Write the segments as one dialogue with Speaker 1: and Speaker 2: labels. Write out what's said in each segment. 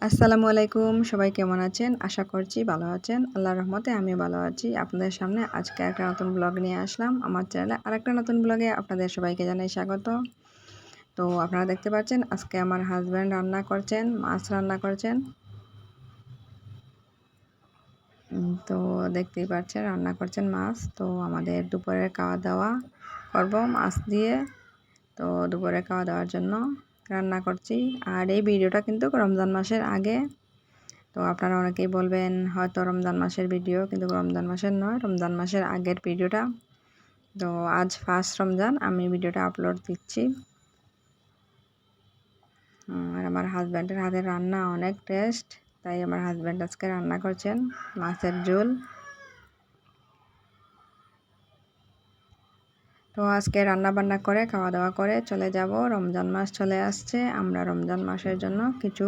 Speaker 1: আসসালামু আলাইকুম, সবাই কেমন আছেন? আশা করছি ভালো আছেন। আল্লাহর রহমতে আমিও ভালো আছি। আপনাদের সামনে আজকে একটা নতুন ব্লগ নিয়ে আসলাম। আমার চ্যানেলে আরেকটা নতুন ব্লগে আপনাদের সবাইকে জানাই স্বাগত। তো আপনারা দেখতে পাচ্ছেন আজকে আমার হাসব্যান্ড রান্না করছেন, মাছ রান্না করছেন। তো দেখতেই পাচ্ছেন রান্না করছেন মাছ। তো আমাদের দুপুরের খাওয়া দাওয়া করব মাছ দিয়ে। তো দুপুরে খাওয়া দাওয়ার জন্য রান্না করছি। আর এই ভিডিওটা কিন্তু রমজান মাসের আগে। তো আপনারা অনেকেই বলবেন হয়তো রমজান মাসের ভিডিও, কিন্তু রমজান মাসের নয়, রমজান মাসের আগের ভিডিওটা। তো আজ ফার্স্ট রমজান আমি ভিডিওটা আপলোড দিচ্ছি। আর আমার হাজব্যান্ডের হাতের রান্না অনেক টেস্ট, তাই আমার হাজব্যান্ড আজকে রান্না করছেন মাছের ঝোল। তো আজকে রান্না বান্না করে খাওয়া দাওয়া করে চলে যাব। রমজান মাস চলে আসছে, আমরা রমজান মাসের জন্য কিছু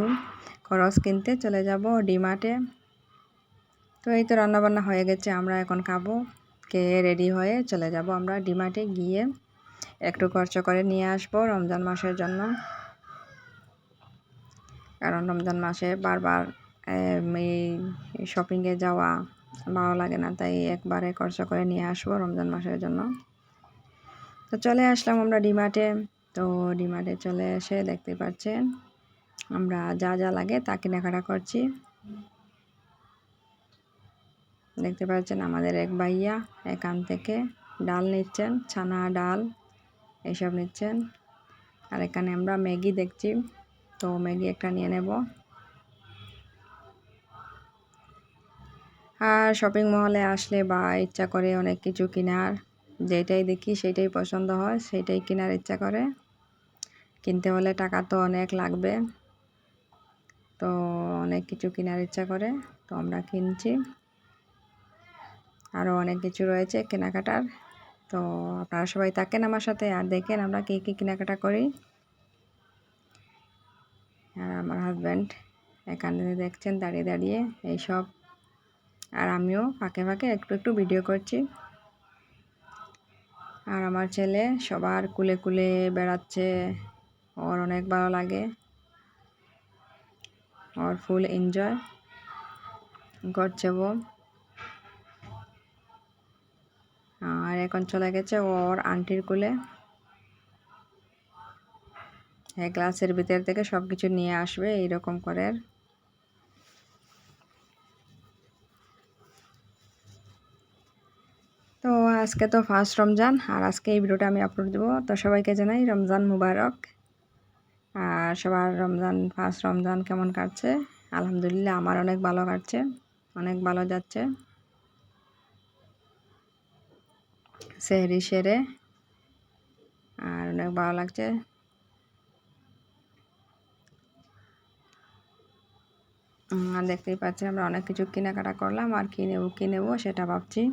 Speaker 1: খরচ কিনতে চলে যাব ডিমার্টে। তো এই তো রান্নাবান্না হয়ে গেছে, আমরা এখন খাবো। খেয়ে রেডি হয়ে চলে যাব আমরা ডিমার্টে, গিয়ে একটু খরচ করে নিয়ে আসবো রমজান মাসের জন্য। কারণ রমজান মাসে বারবার এই শপিংয়ে যাওয়া ভালো লাগে না, তাই একবারে খরচ করে নিয়ে আসবো রমজান মাসের জন্য। তো চলে আসলাম আমরা ডিমার্টে। তো ডিমার্টে চলে এসে দেখতে পাচ্ছেন আমরা যা যা লাগে তা কেনাকাটা করছি। দেখতে পাচ্ছেন আমাদের এক ভাইয়া এখান থেকে ডাল নিচ্ছেন, ছানা ডাল এইসব নিচ্ছেন। আর এখানে আমরা ম্যাগি দেখছি, তো ম্যাগি একটা নিয়ে নেব। আর শপিং মহলে আসলে বা ইচ্ছা করে অনেক কিছু কেনার, যেটাই দেখি সেটাই পছন্দ হয়, সেটাই কেনার ইচ্ছা করে। কিনতে হলে টাকা তো অনেক লাগবে, তো অনেক কিছু কেনার ইচ্ছা করে, তো আমরা কিনছি। আরও অনেক কিছু রয়েছে কেনাকাটার। তো আপনারা সবাই থাকেন আমার সাথে আর দেখেন আমরা কী কী কেনাকাটা করি। আর আমার হাজব্যান্ড এখানে দেখছেন দাঁড়িয়ে দাঁড়িয়ে এইসব, আর আমিও ফাঁকে ফাঁকে একটু একটু ভিডিও করছি। আর আমার ছেলে সবার কুলে কুলে বেড়াচ্ছে, ওর অনেক ভালো লাগে, ওর ফুল এনজয় করছে ও। আর এখন চলে গেছে ওর আন্টির কুলে। গ্লাসের ভিতর থেকে সব কিছু নিয়ে আসবে এইরকম করে। তো আজকে তো ফার্স্ট রমজান, আর আজকে এই ভিডিওটা আমি আপলোড দেবো। তো সবাইকে জানাই রমজান মুবারক। আর সবার রমজান, ফার্স্ট রমজান কেমন কাটছে? আলহামদুলিল্লাহ আমার অনেক ভালো কাটছে, অনেক ভালো যাচ্ছে। সেহরি সেরে আর অনেক ভালো লাগছে। আর দেখতেই পাচ্ছেন আমরা অনেক কিছু কেনাকাটা করলাম, আর কী নেবো সেটা ভাবছি।